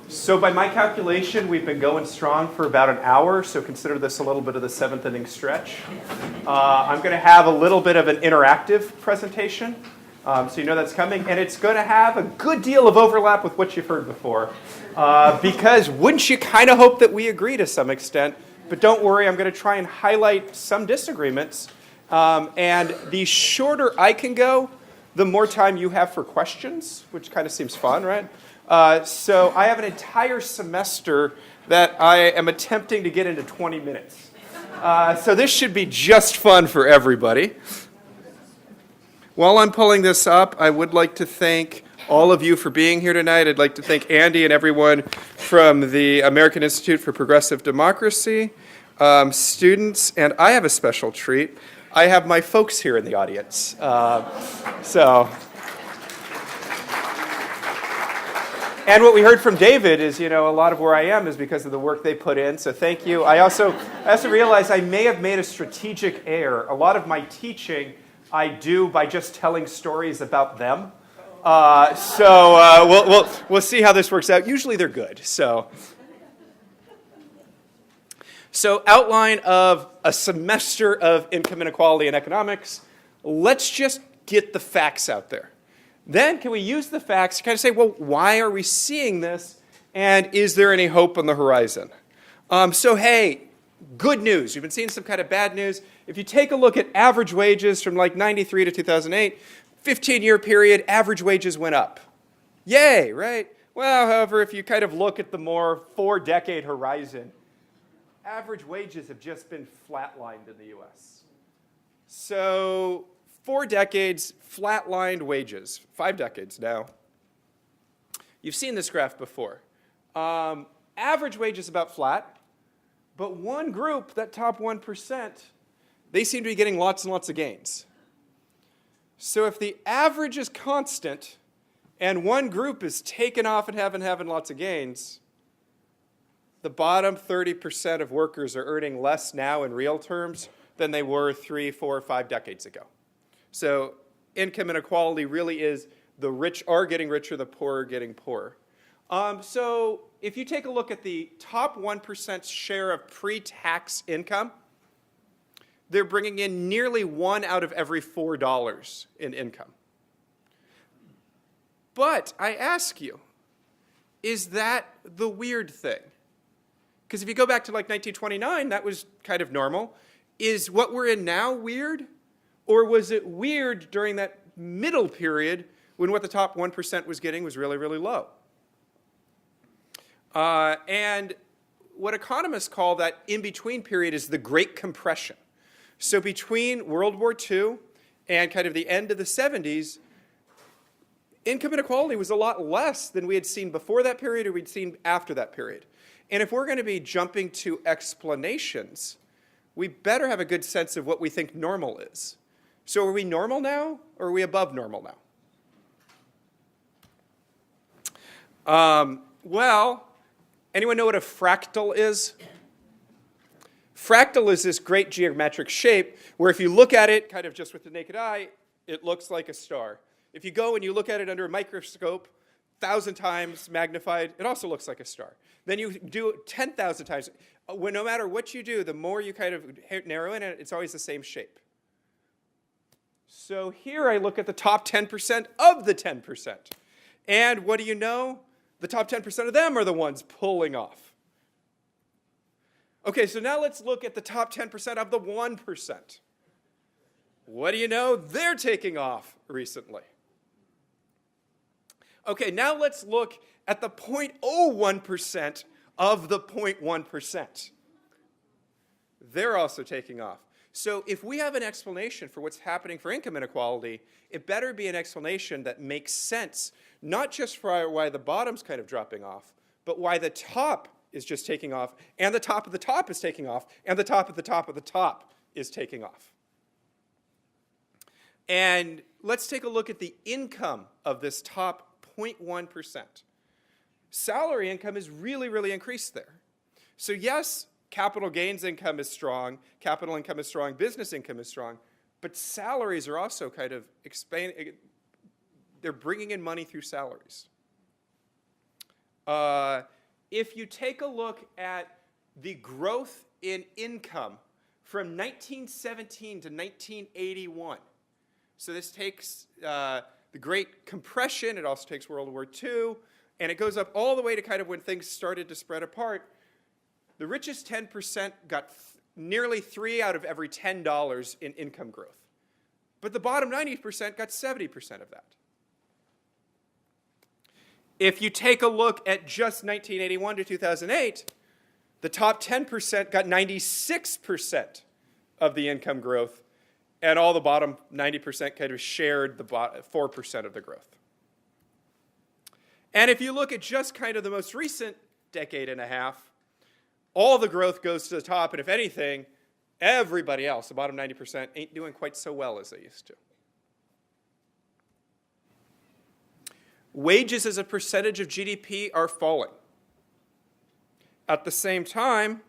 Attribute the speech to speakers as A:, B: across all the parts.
A: So by my calculation, we've been going strong for about an hour, so consider this a little bit of the seventh inning stretch. I'm going to have a little bit of an interactive presentation, so you know that's coming, and it's going to have a good deal of overlap with what you've heard before, because wouldn't you kind of hope that we agree to some extent? But don't worry, I'm going to try and highlight some disagreements, and the shorter I can go, the more time you have for questions, which kind of seems fun, right? So I have an entire semester that I am attempting to get into 20 minutes. So this should be just fun for everybody. While I'm pulling this up, I would like to thank all of you for being here tonight. I'd like to thank Andy and everyone from the American Institute for Progressive Democracy, students, and I have a special treat. I have my folks here in the audience. And what we heard from David is, a lot of where I am is because of the work they put in, so thank you. I also realized I may have made a strategic error. A lot of my teaching I do by just telling stories about them. We'll see how this works out. Usually they're good. So outline of a semester of income inequality and economics. Let's just get the facts out there. Then can we use the facts to kind of say, well, why are we seeing this? And is there any hope on the horizon? Hey, good news. You've been seeing some kind of bad news. If you take a look at average wages from like 93 to 2008, 15-year period, average wages went up. Yay, right? Well, however, if you kind of look at the more 4-decade horizon, average wages have just been flatlined in the US. So 4 decades, flatlined wages. 5 decades now. You've seen this graph before. Average wages about flat, but one group, that top 1%, they seem to be getting lots and lots of gains. So if the average is constant and one group is taking off and having lots of gains, the bottom 30% of workers are earning less now in real terms than they were 3, 4, 5 decades ago. So income inequality really is the rich are getting richer, the poor are getting poorer. So if you take a look at the top 1% share of pre-tax income, they're bringing in nearly 1 out of every $4 in income. But I ask you, is that the weird thing? Because if you go back to like 1929, that was kind of normal. Is what we're in now weird? Or was it weird during that middle period when what the top 1% was getting was really, really low? And what economists call that in-between period is the Great Compression. So between World War II and kind of the end of the 70s, income inequality was a lot less than we had seen before that period or we'd seen after that period. And if we're going to be jumping to explanations, we better have a good sense of what we think normal is. So are we normal now, or are we above normal now? Well, anyone know what a fractal is? Fractal is this great geometric shape where if you look at it kind of just with the naked eye, it looks like a star. If you go and you look at it under a microscope, 1,000 times magnified, it also looks like a star. Then you do it 10,000 times. No matter what you do, the more you kind of narrow in it, it's always the same shape. So here I look at the top 10% of the 10%. And what do you know? The top 10% of them are the ones pulling off. Okay, so now let's look at the top 10% of the 1%. What do you know? They're taking off recently. Okay, now let's look at the 0.01% of the 0.1%. They're also taking off. So if we have an explanation for what's happening for income inequality, it better be an explanation that makes sense, not just for why the bottom's kind of dropping off, but why the top is just taking off, and the top of the top is taking off, and the top of the top of the top is taking off. And let's take a look at the income of this top 0.1%. Salary income has really, really increased there. So yes, capital gains income is strong, capital income is strong, business income is strong, but salaries are also kind of expanding. They're bringing in money through salaries. if you take a look at the growth in income from 1917 to 1981, so this takes the Great Compression, it also takes World War II, and it goes up all the way to kind of when things started to spread apart. The richest 10% got nearly 3 out of every $10 in income growth. But the bottom 90% got 70% of that. If you take a look at just 1981 to 2008, the top 10% got 96% of the income growth, and all the bottom 90% kind of shared the 4% of the growth. And if you look at just kind of the most recent decade and a half, all the growth goes to the top, and if anything, everybody else, the bottom 90%, ain't doing quite so well as they used to. Wages as a percentage of GDP are falling. At the same time,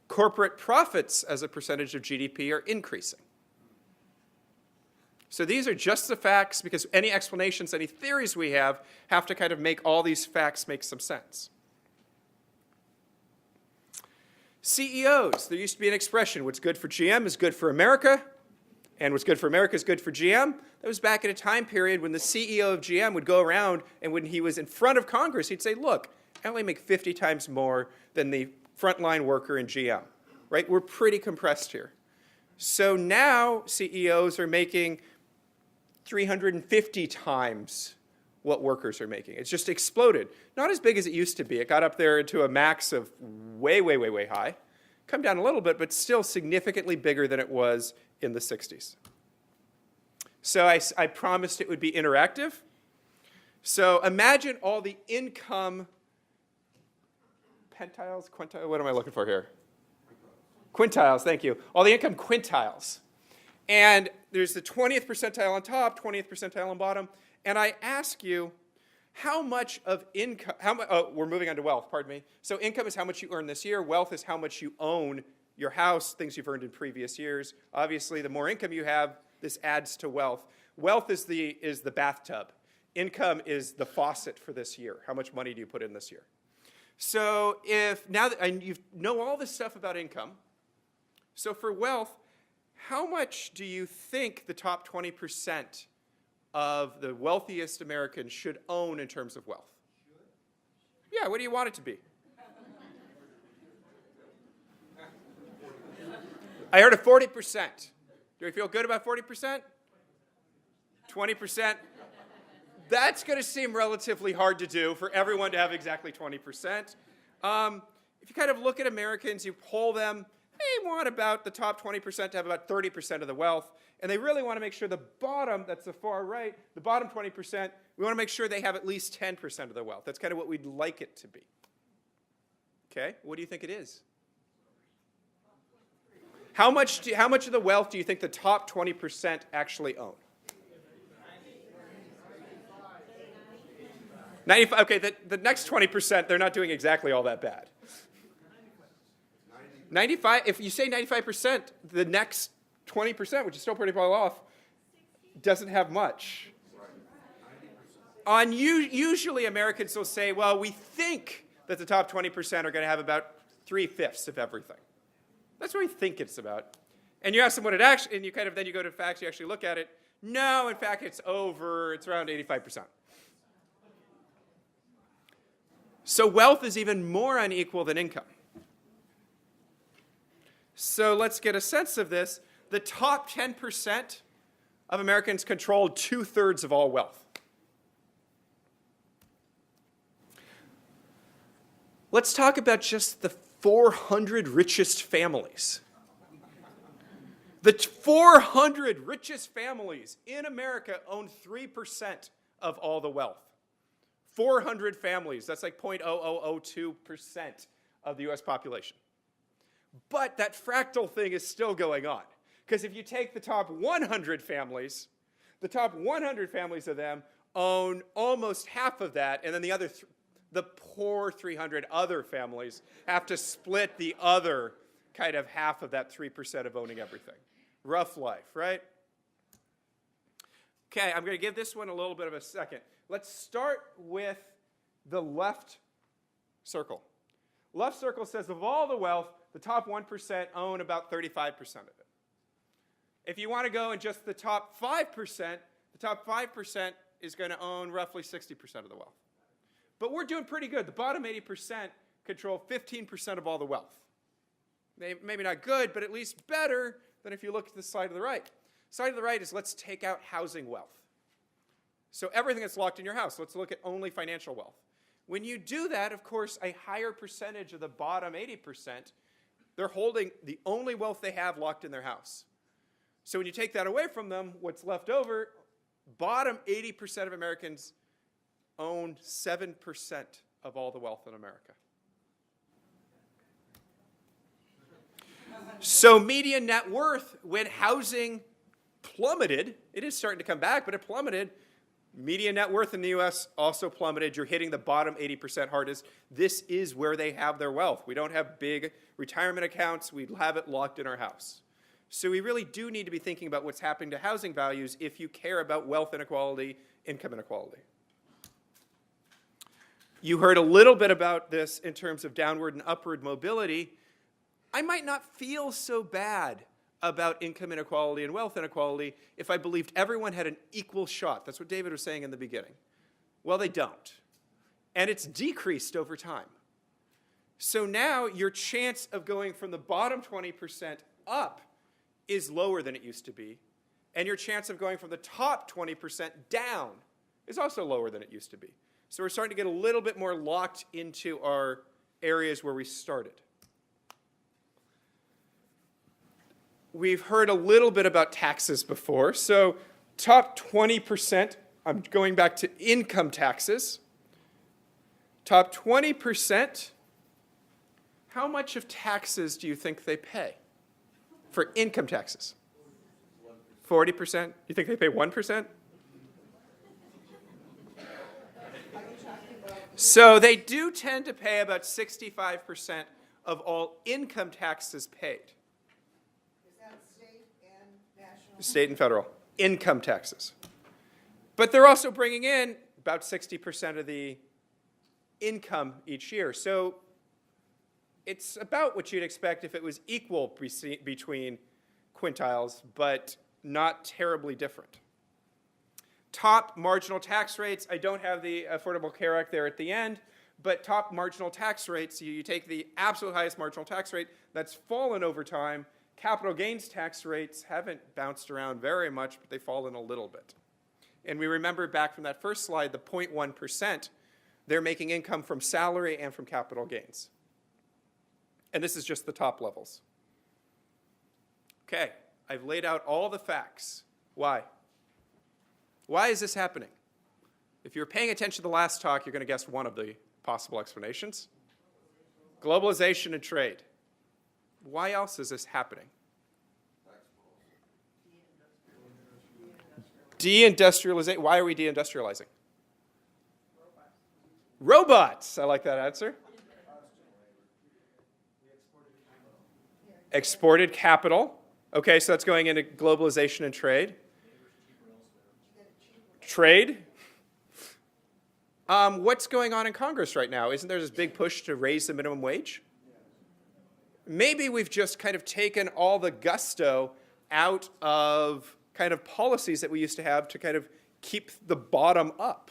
A: corporate profits as a percentage of GDP are increasing. So these are just the facts, because any explanations, any theories we have to kind of make all these facts make some sense. CEOs, there used to be an expression, what's good for GM is good for America, and what's good for America is good for GM. That was back in a time period when the CEO of GM would go around, and when he was in front of Congress, he'd say, look, I only make 50 times more than the frontline worker in GM, right? We're pretty compressed here. So now CEOs are making 350 times what workers are making. It's just exploded. Not as big as it used to be. It got up there to a max of way, way, way, way high. Come down a little bit, but still significantly bigger than it was in the 60s. So I promised it would be interactive. So imagine all the income quintiles, what am I looking for here? Quintiles, thank you. All the income quintiles. And there's the 20th percentile on top, 20th percentile on bottom. And I ask you, how much of income, we're moving on to wealth, pardon me. So income is how much you earn this year. Wealth is how much you own your house, things you've earned in previous years. Obviously, the more income you have, this adds to wealth. Wealth is the bathtub. Income is the faucet for this year. How much money do you put in this year? So if now that you know all this stuff about income, so for wealth, how much do you think the top 20% of the wealthiest Americans should own in terms of wealth? Yeah, what do you want it to be? I heard a 40%. Do we feel good about 40%? 20%? That's going to seem relatively hard to do for everyone to have exactly 20%. If you kind of look at Americans, you poll them, they want about the top 20% to have about 30% of the wealth. And they really want to make sure the bottom, that's the far right, the bottom 20%, we want to make sure they have at least 10% of the wealth. That's kind of what we'd like it to be. Okay, what do you think it is? How much of the wealth do you think the top 20% actually own? 95. Okay, the next 20%, they're not doing exactly all that bad. 95. If you say 95%, the next 20%, which is still pretty far off, doesn't have much. Usually Americans will say, well, we think that the top 20% are going to have about 3/5 of everything. That's what we think it's about. And you ask them what it actually, and you kind of then you go to facts, you actually look at it. No, in fact, it's around 85%. So wealth is even more unequal than income. So let's get a sense of this. The top 10% of Americans control 2/3 of all wealth. Let's talk about just the 400 richest families. The 400 richest families in America own 3% of all the wealth. 400 families, that's like 0.0002% of the US population. But that fractal thing is still going on. Because if you take the top 100 families, the top 100 families of them own almost half of that, and then the poor 300 other families have to split the other kind of half of that 3% of owning everything. Rough life, right? Okay, I'm going to give this one a little bit of a second. Let's start with the left circle. Left circle says of all the wealth, the top 1% own about 35% of it. If you want to go in just the top 5%, the top 5% is going to own roughly 60% of the wealth. But we're doing pretty good. The bottom 80% control 15% of all the wealth. Maybe not good, but at least better than if you look at the side of the right. Side of the right is let's take out housing wealth. So everything that's locked in your house, let's look at only financial wealth. When you do that, of course, a higher percentage of the bottom 80%, they're holding the only wealth they have locked in their house. So when you take that away from them, what's left over, bottom 80% of Americans own 7% of all the wealth in America. So median net worth, when housing plummeted, it is starting to come back, but it plummeted. Median net worth in the US also plummeted. You're hitting the bottom 80% hardest. This is where they have their wealth. We don't have big retirement accounts. We have it locked in our house. So we really do need to be thinking about what's happening to housing values if you care about wealth inequality, income inequality. You heard a little bit about this in terms of downward and upward mobility. I might not feel so bad about income inequality and wealth inequality if I believed everyone had an equal shot. That's what David was saying in the beginning. Well, they don't. And it's decreased over time. So now your chance of going from the bottom 20% up is lower than it used to be. And your chance of going from the top 20% down is also lower than it used to be. So we're starting to get a little bit more locked into our areas where we started. We've heard a little bit about taxes before. So top 20%, I'm going back to income taxes. Top 20%, how much of taxes do you think they pay for income taxes? 40%? You think they pay 1%? So they do tend to pay about 65% of all income taxes paid.
B: Is that state and national?
A: State and federal income taxes. But they're also bringing in about 60% of the income each year. So it's about what you'd expect if it was equal between quintiles, but not terribly different. Top marginal tax rates, I don't have the Affordable Care Act there at the end, but top marginal tax rates, you take the absolute highest marginal tax rate, that's fallen over time. Capital gains tax rates haven't bounced around very much, but they've fallen a little bit. And we remember back from that first slide, the 0.1%, they're making income from salary and from capital gains. And this is just the top levels. Okay, I've laid out all the facts. Why? Why is this happening? If you're paying attention to the last talk, you're going to guess one of the possible explanations. Globalization and trade. Why else is this happening? Deindustrialization. Why are we deindustrializing? Robots. I like that answer. Exported capital. Okay, so that's going into globalization and trade. Trade. What's going on in Congress right now? Isn't there this big push to raise the minimum wage? Maybe we've just kind of taken all the gusto out of kind of policies that we used to have to kind of keep the bottom up.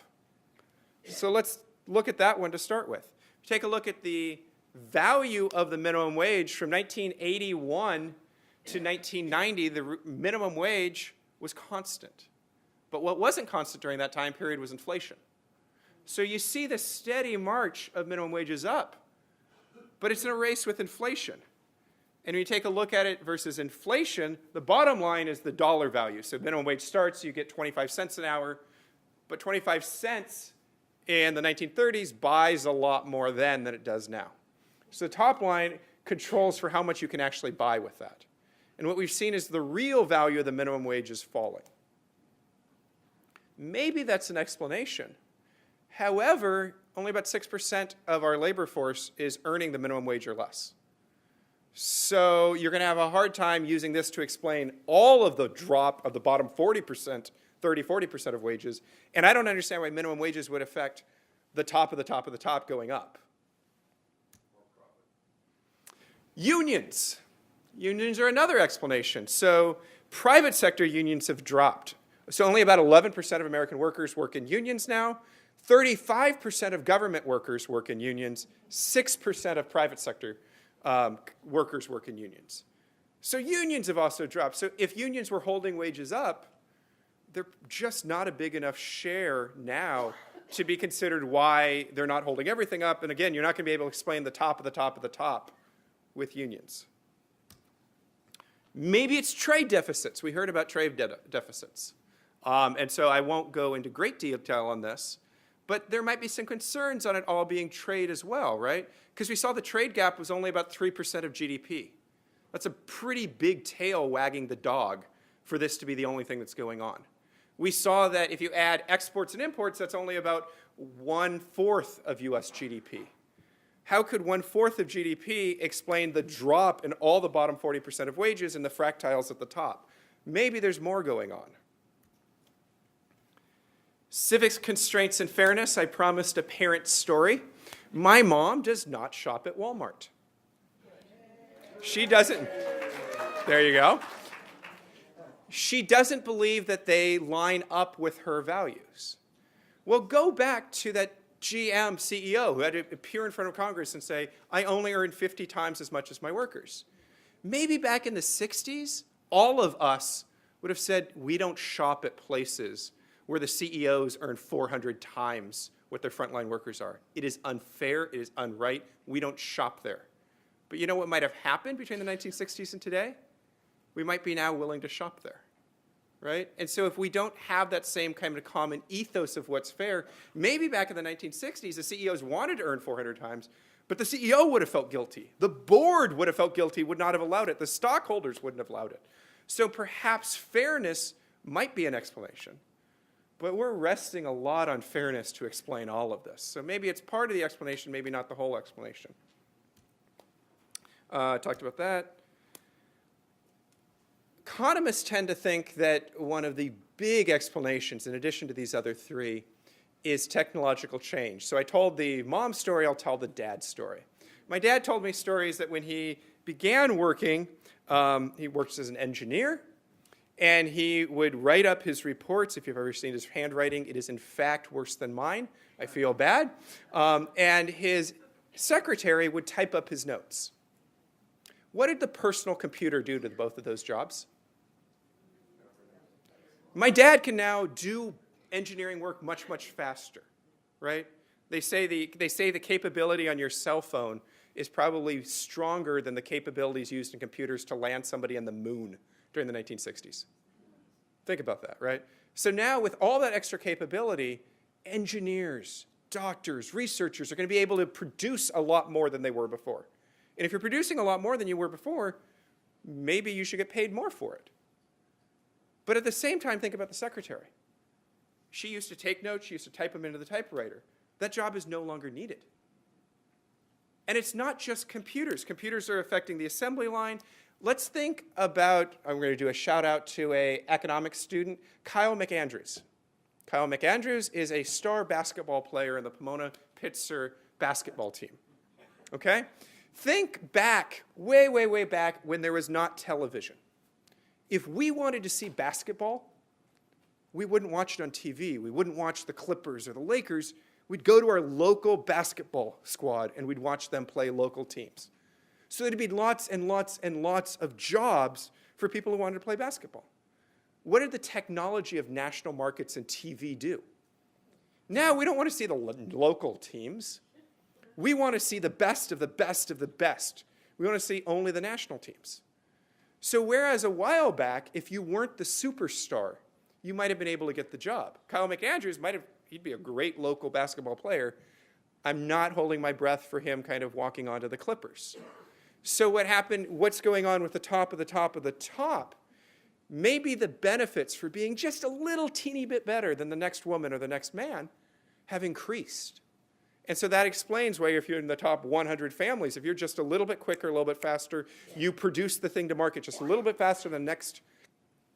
A: So let's look at that one to start with. Take a look at the value of the minimum wage from 1981 to 1990. The minimum wage was constant. But what wasn't constant during that time period was inflation. So you see the steady march of minimum wages up, but it's in a race with inflation. And when you take a look at it versus inflation, the bottom line is the dollar value. So minimum wage starts, you get 25 cents an hour, but 25 cents in the 1930s buys a lot more then than it does now. So the top line controls for how much you can actually buy with that. And what we've seen is the real value of the minimum wage is falling. Maybe that's an explanation. However, only about 6% of our labor force is earning the minimum wage or less. So you're going to have a hard time using this to explain all of the drop of the bottom 40%, 40% of wages. And I don't understand why minimum wages would affect the top of the top of the top going up. Unions. Unions are another explanation. So private sector unions have dropped. So only about 11% of American workers work in unions now. 35% of government workers work in unions. 6% of private sector workers work in unions. So unions have also dropped. So if unions were holding wages up, they're just not a big enough share now to be considered why they're not holding everything up. And again, you're not going to be able to explain the top of the top of the top with unions. Maybe it's trade deficits. We heard about trade deficits. And so I won't go into great detail on this, but there might be some concerns on it all being trade as well, right? Because we saw the trade gap was only about 3% of GDP. That's a pretty big tail wagging the dog for this to be the only thing that's going on. We saw that if you add exports and imports, that's only about 1/4 of US GDP. How could 1/4 of GDP explain the drop in all the bottom 40% of wages and the fractiles at the top? Maybe there's more going on. Civics, constraints, and fairness. I promised a parent story. My mom does not shop at Walmart. She doesn't. There you go. She doesn't believe that they line up with her values. Well, go back to that GM CEO who had to appear in front of Congress and say, I only earn 50 times as much as my workers. Maybe back in the 60s, all of us would have said, we don't shop at places where the CEOs earn 400 times what their frontline workers are. It is unfair, it is unright, we don't shop there. But you know what might have happened between the 1960s and today? We might be now willing to shop there, right? And so if we don't have that same kind of common ethos of what's fair, maybe back in the 1960s, the CEOs wanted to earn 400 times, but the CEO would have felt guilty. The board would have felt guilty, would not have allowed it. The stockholders wouldn't have allowed it. So perhaps fairness might be an explanation. But we're resting a lot on fairness to explain all of this. So maybe it's part of the explanation, maybe not the whole explanation. Talked about that. Economists tend to think that one of the big explanations, in addition to these other three, is technological change. So I told the mom story, I'll tell the dad story. My dad told me stories that when he began working, he works as an engineer, and he would write up his reports. If you've ever seen his handwriting, it is in fact worse than mine. I feel bad. And his secretary would type up his notes. What did the personal computer do to both of those jobs? My dad can now do engineering work much, much faster, right? They say the capability on your cell phone is probably stronger than the capabilities used in computers to land somebody on the moon during the 1960s. Think about that, right? So now with all that extra capability, engineers, doctors, researchers are going to be able to produce a lot more than they were before. And if you're producing a lot more than you were before, maybe you should get paid more for it. But at the same time, think about the secretary. She used to take notes, she used to type them into the typewriter. That job is no longer needed. And it's not just computers. Computers are affecting the assembly line. Let's think about, I'm going to do a shout out to an economics student, Kyle McAndrews. Kyle McAndrews is a star basketball player in the Pomona Pitzer basketball team. Okay? Think back, way, way, way back when there was not television. If we wanted to see basketball, we wouldn't watch it on TV. We wouldn't watch the Clippers or the Lakers. We'd go to our local basketball squad and we'd watch them play local teams. So there'd be lots and lots and lots of jobs for people who wanted to play basketball. What did the technology of national markets and TV do? Now we don't want to see the local teams. We want to see the best of the best of the best. We want to see only the national teams. So whereas a while back, if you weren't the superstar, you might have been able to get the job. Kyle McAndrews he'd be a great local basketball player. I'm not holding my breath for him kind of walking onto the Clippers. So what happened, what's going on with the top of the top of the top? Maybe the benefits for being just a little teeny bit better than the next woman or the next man have increased. And so that explains why if you're in the top 100 families, if you're just a little bit quicker, a little bit faster, you produce the thing to market just a little bit faster than the next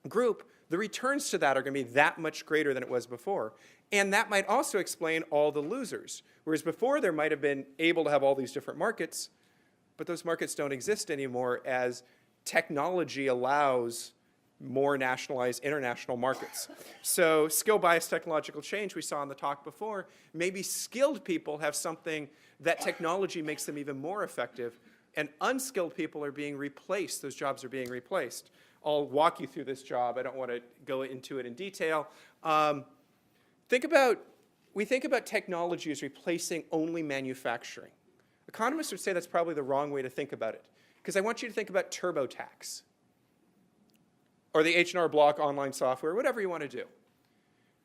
A: group, the returns to that are going to be that much greater than it was before. And that might also explain all the losers. Whereas before there might have been able to have all these different markets, but those markets don't exist anymore as technology allows more nationalized international markets. So skill-biased technological change we saw in the talk before, maybe skilled people have something that technology makes them even more effective, and unskilled people are being replaced. Those jobs are being replaced. I'll walk you through this job. I don't want to go into it in detail. We think about technology as replacing only manufacturing. Economists would say that's probably the wrong way to think about it, because I want you to think about TurboTax or the H&R Block online software, whatever you want to do.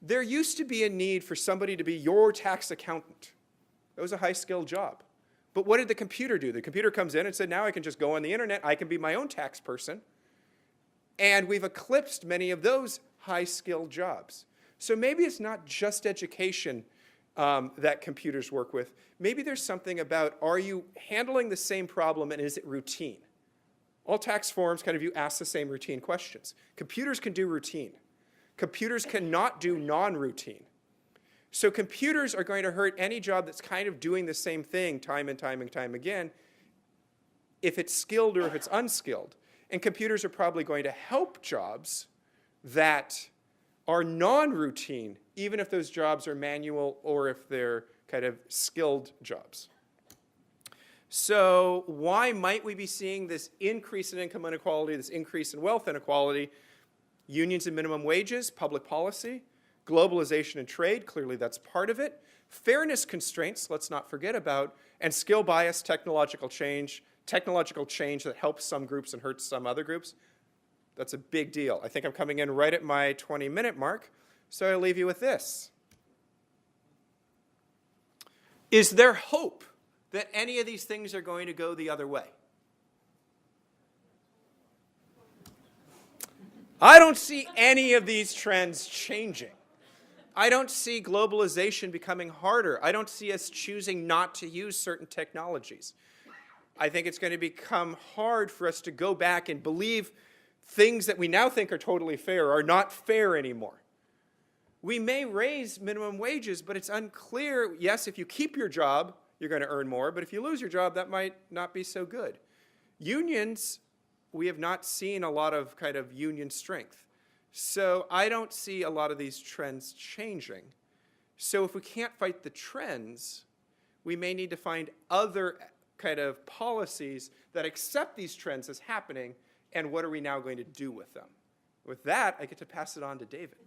A: There used to be a need for somebody to be your tax accountant. That was a high-skilled job. But what did the computer do? The computer comes in and said, now I can just go on the internet, I can be my own tax person. And we've eclipsed many of those high-skilled jobs. So maybe it's not just education that computers work with. Maybe there's something about, are you handling the same problem and is it routine? All tax forms kind of you ask the same routine questions. Computers can do routine. Computers cannot do non-routine. So computers are going to hurt any job that's kind of doing the same thing time and time and time again, if it's skilled or if it's unskilled. And computers are probably going to help jobs that are non-routine, even if those jobs are manual or if they're kind of skilled jobs. So why might we be seeing this increase in income inequality, this increase in wealth inequality? Unions and minimum wages, public policy, globalization and trade, clearly that's part of it. Fairness constraints, let's not forget about, and skill bias, technological change that helps some groups and hurts some other groups. That's a big deal. I think I'm coming in right at my 20-minute mark, so I'll leave you with this. Is there hope that any of these things are going to go the other way? I don't see any of these trends changing. I don't see globalization becoming harder. I don't see us choosing not to use certain technologies. I think it's going to become hard for us to go back and believe things that we now think are totally fair are not fair anymore. We may raise minimum wages, but it's unclear. Yes, if you keep your job, you're going to earn more, but if you lose your job, that might not be so good. Unions, we have not seen a lot of kind of union strength. So I don't see a lot of these trends changing. So if we can't fight the trends, we may need to find other kind of policies that accept these trends as happening, and what are we now going to do with them? With that, I get to pass it on to David.